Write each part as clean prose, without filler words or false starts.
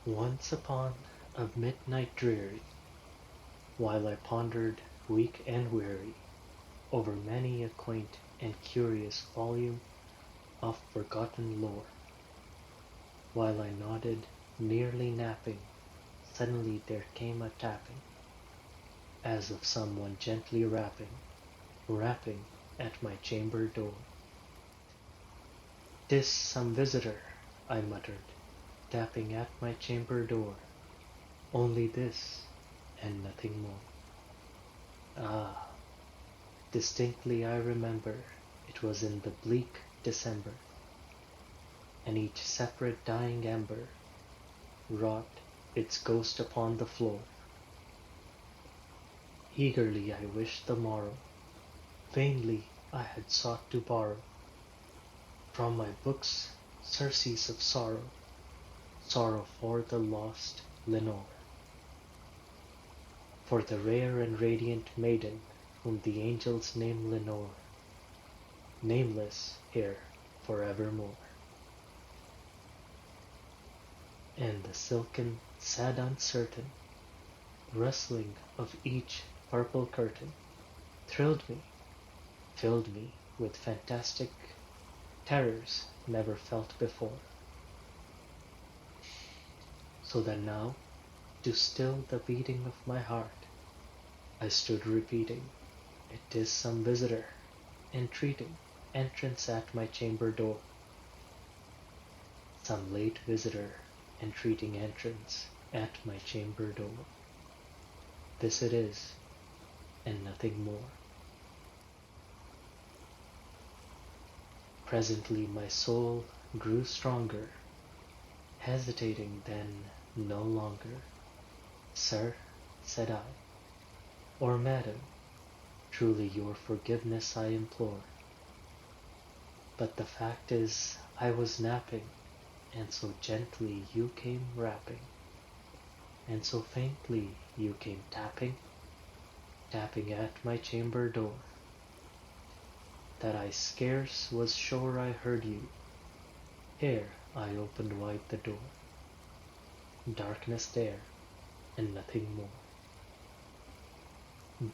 Once upon a midnight dreary, while I pondered weak and weary over many a quaint and curious volume of forgotten lore, while I nodded, nearly napping, suddenly there came a tapping, as of someone gently rapping at my chamber door. "'Tis some visitor," I muttered, tapping at my chamber door. "Only this, and nothing more." Ah, distinctly I remember it was in the bleak December, and each separate dying ember wrought its ghost upon the floor. Eagerly I wished the morrow, vainly I had sought to borrow from my books surcease of sorrow, sorrow for the lost Lenore, for the rare and radiant maiden whom the angels name Lenore, nameless here forevermore. And the silken, sad uncertain rustling of each purple curtain thrilled me, filled me with fantastic terrors never felt before, so that now, to still the beating of my heart, I stood repeating, "It is some visitor, entreating entrance at my chamber door." Some late visitor, entreating entrance at my chamber door. This it is, and nothing more. Presently my soul grew stronger, hesitating then no longer. "Sir," said I, "or madam, truly your forgiveness I implore. But the fact is I was napping, and so gently you came rapping, and so faintly you came tapping, tapping at my chamber door, that I scarce was sure I heard you, ere I opened wide the door. Darkness there, and nothing more.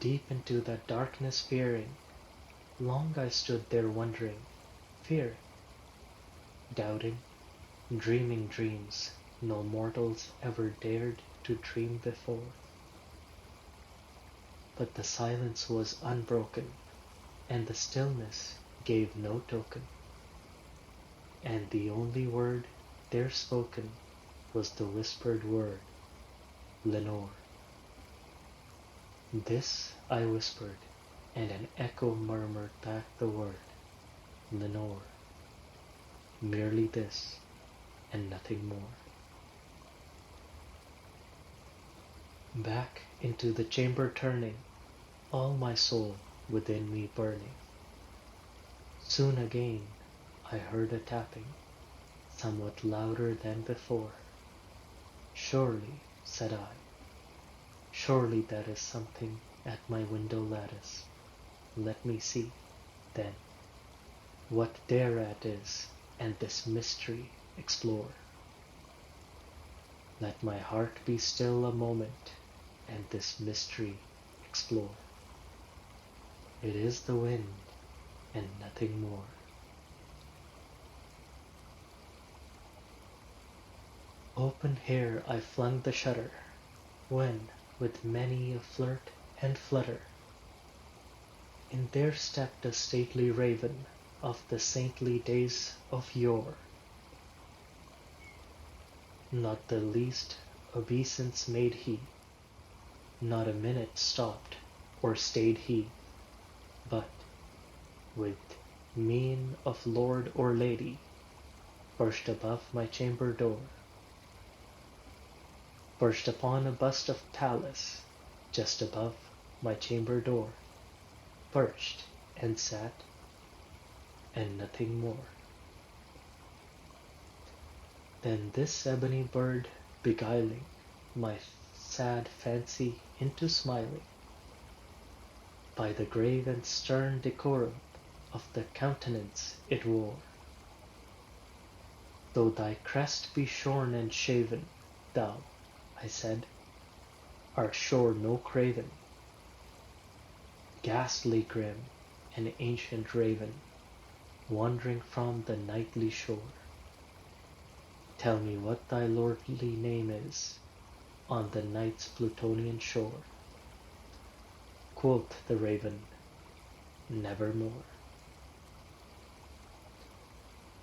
Deep into that darkness peering, long I stood there wondering, fearing, doubting, dreaming dreams no mortals ever dared to dream before. But the silence was unbroken, and the stillness gave no token, and the only word there spoken was the whispered word, "Lenore." This I whispered, and an echo murmured back the word, "Lenore." Merely this, and nothing more. Back into the chamber turning, all my soul within me burning. Soon again I heard a tapping, somewhat louder than before. "Surely," said I, "surely that is something at my window lattice. Let me see, then, what thereat is, and this mystery explore. Let my heart be still a moment, and this mystery explore. It is the wind, and nothing more." Open here I flung the shutter, when, with many a flirt and flutter, in there stepped a stately raven of the saintly days of yore. Not the least obeisance made he, not a minute stopped or stayed he, but, with mien of lord or lady, burst above my chamber door, burst upon a bust of Pallas just above my chamber door, perched and sat, and nothing more. Then this ebony bird, beguiling my sad fancy into smiling, by the grave and stern decorum of the countenance it wore, "Though thy crest be shorn and shaven, Thou, I said, art sure no craven, ghastly grim, an ancient raven, wandering from the nightly shore. Tell me what thy lordly name is on the night's Plutonian shore. Quoth the raven, nevermore.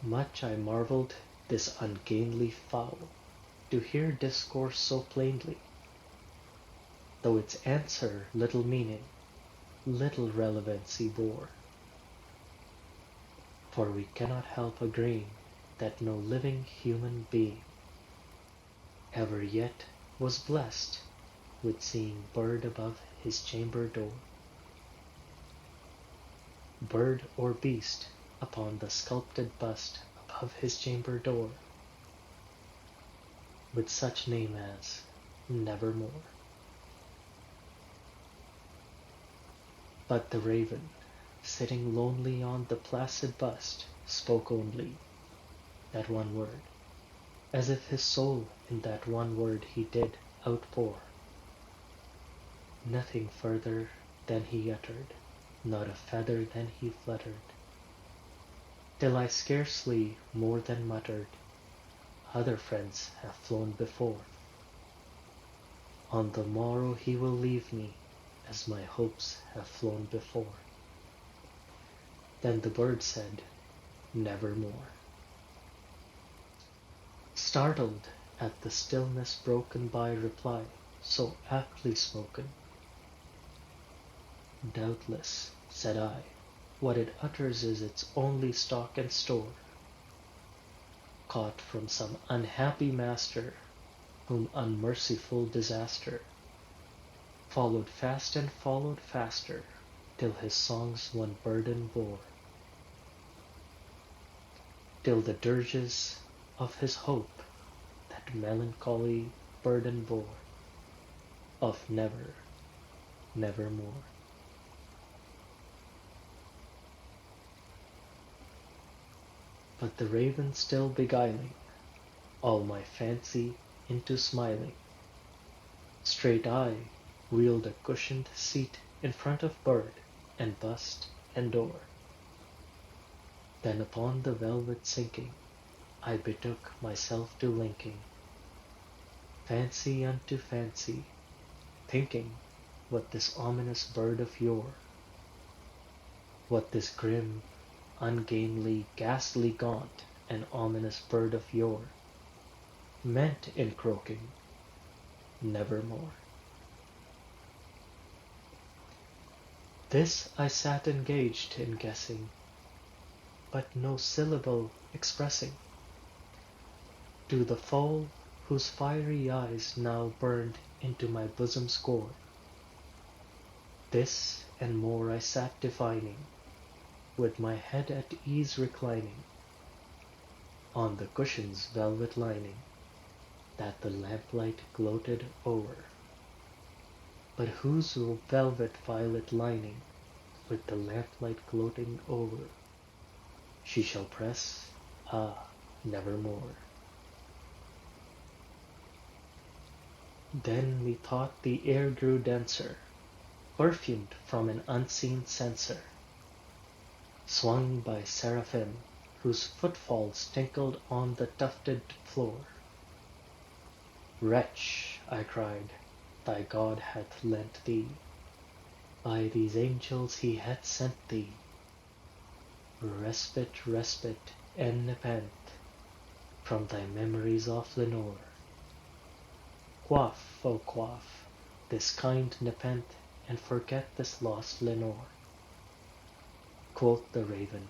Much I marvelled this ungainly fowl to hear discourse so plainly, though its answer little meaning, little relevancy bore. For we cannot help agreeing that no living human being ever yet was blessed with seeing bird above his chamber door, bird or beast upon the sculpted bust above his chamber door, with such name as Nevermore. But the raven, sitting lonely on the placid bust, spoke only that one word, as if his soul in that one word he did outpour. Nothing further than he uttered, not a feather than he fluttered, till I scarcely more than muttered, other friends have flown before. On the morrow he will leave me, as my hopes have flown before. Then the bird said, nevermore. Startled at the stillness broken by reply so aptly spoken, doubtless, said I, what it utters is its only stock and store, caught from some unhappy master, whom unmerciful disaster followed fast and followed faster, till his songs one burden bore, till the dirges of his hope that melancholy burden bore, of never, nevermore. But the raven still beguiling all my fancy into smiling, straight I wheeled a cushioned seat in front of bird and bust and door. Then upon the velvet sinking, I betook myself to linking fancy unto fancy, thinking what this ominous bird of yore, what this grim, ungainly, ghastly, gaunt, and ominous bird of yore meant in croaking nevermore. This I sat engaged in guessing, but no syllable expressing to the foal whose fiery eyes now burned into my bosom's core. This and more I sat divining, with my head at ease reclining on the cushion's velvet lining that the lamplight gloated o'er, but whose velvet violet lining with the lamplight gloating over she shall press, nevermore. Then methought the air grew denser, perfumed from an unseen censer, swung by seraphim whose footfalls tinkled on the tufted floor. Wretch, I cried, thy God hath lent thee, by these angels he hath sent thee, respite, respite, and nepenthe from thy memories of Lenore. Quaff, O quaff, this kind nepenthe, and forget this lost Lenore. Quoth the raven,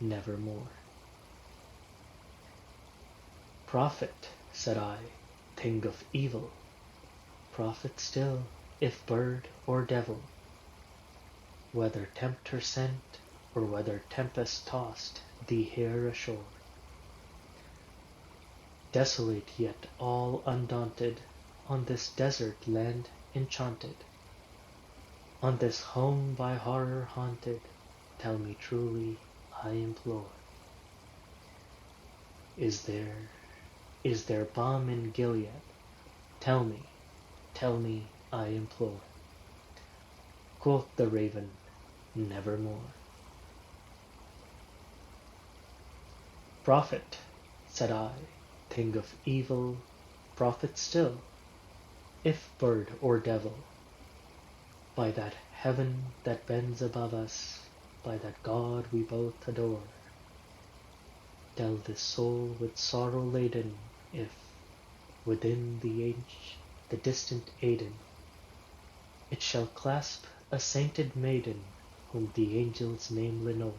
nevermore. Prophet, said I, thing of evil, prophet still, if bird or devil, whether tempter sent, or whether tempest tossed thee here ashore. Desolate yet all undaunted, on this desert land enchanted, on this home by horror haunted, tell me truly, I implore, is there Is there balm in Gilead? Tell me, I implore. Quoth the raven, nevermore. Prophet, said I, thing of evil, prophet still, if bird or devil, by that heaven that bends above us, by that God we both adore, tell this soul with sorrow laden, if, within the distant Aidenn, it shall clasp a sainted maiden whom the angels name Lenore.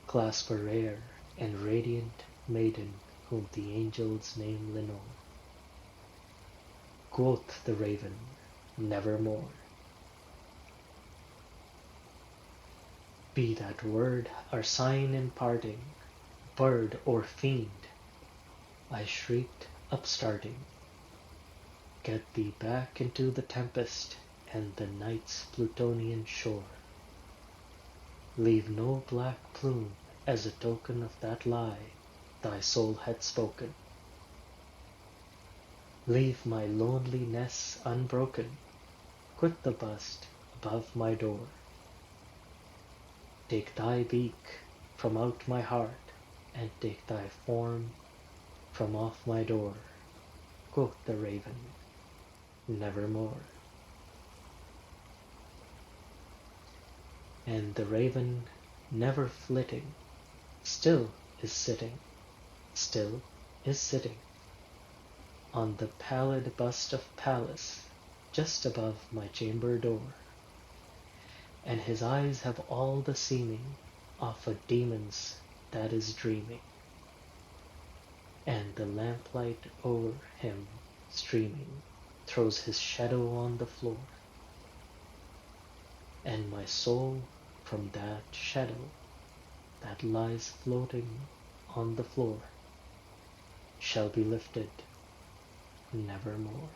Clasp a rare and radiant maiden whom the angels name Lenore. Quoth the raven, nevermore. Be that word our sign in parting, bird or fiend, I shrieked, upstarting. Get thee back into the tempest and the night's Plutonian shore. Leave no black plume as a token of that lie thy soul had spoken. Leave my lonely nests unbroken, quit the bust above my door. Take thy beak from out my heart, and take thy form from off my door. Quoth the raven, nevermore. And the raven, never flitting, still is sitting on the pallid bust of Pallas, just above my chamber door. And his eyes have all the seeming of a demon's that is dreaming, and the lamplight o'er him streaming throws his shadow on the floor, and my soul from that shadow that lies floating on the floor shall be lifted nevermore.